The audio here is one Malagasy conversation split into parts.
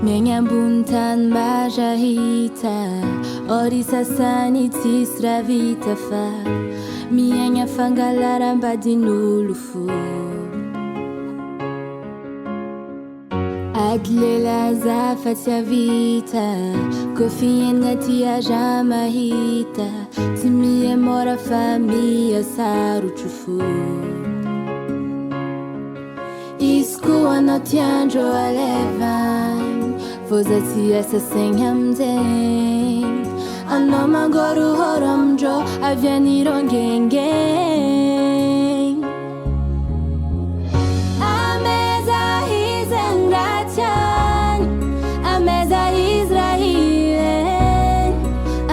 Miegny ambony tany mazahita Ôry sasany tsisy raha vita fa miaigny afangalaram-badin'olo fo Ady lela aza fa tsy havita Kô fiaignana ty aza mahita Tsy mihamôra fa mihasarotro fo Izy koa anao ty andro alevagny Fô za tsy asa saigny aminjegny Anao mangôrohôro amindrô avy anirô ngengeng Ameza izy andratiany Ameza izy raha ilainy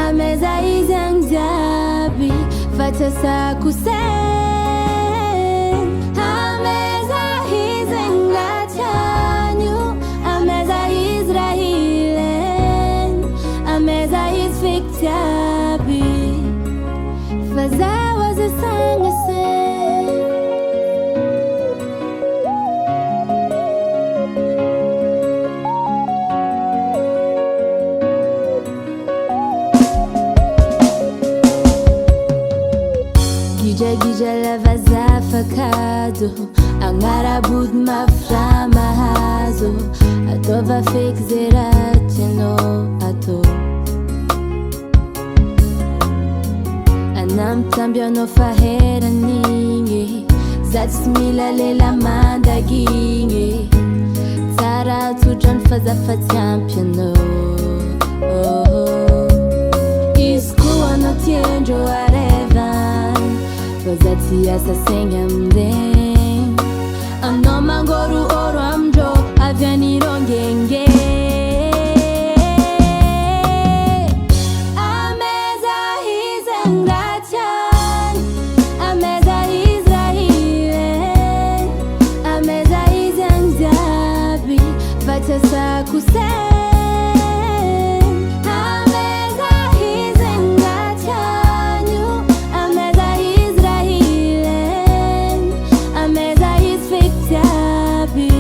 Ameza izy anjiaby fa tsy asako saigny Ameza izy andratiany Ameza izy raha ilainy Ameza izy feky jiaby fa zaho aza sangasegny Gija lava zafakado Agnarabody mafra mahazo Ataova feky ze raha tianao atao Anambitamby anao faheran'igny Za tsy mila lela mandagigny Tsara tsodrany fa za fa tsy ampy anao Izy koa anao ty andro arevagny Fô za tsy asa saigny aminjegny Anao mangôrohôro amindrô avy anirô ngengeng Ameza izy andratiany Ameza izy raha ilainy Ameza izy anjiaby fa tsy asako saigny Ameza izy andratiany Ameza izy raha ilainy Ameza izy feky jiaby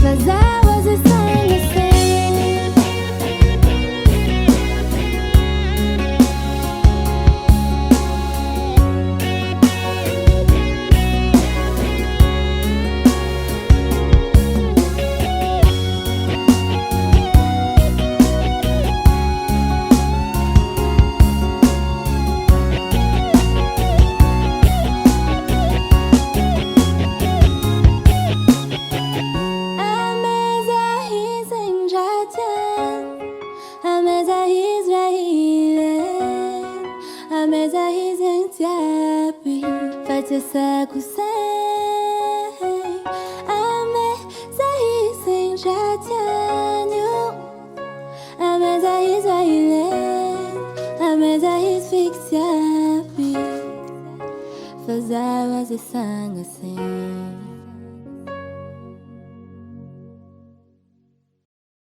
fa zaho aza sangasegny Ameza izy andratiany Ameza izy raha ilainy Ameza izy anjiaby fa tsy asako saigny Ameza izy andratiany Ameza izy raha ilainy Ameza izy feky jiaby fa zaho aza sangasegny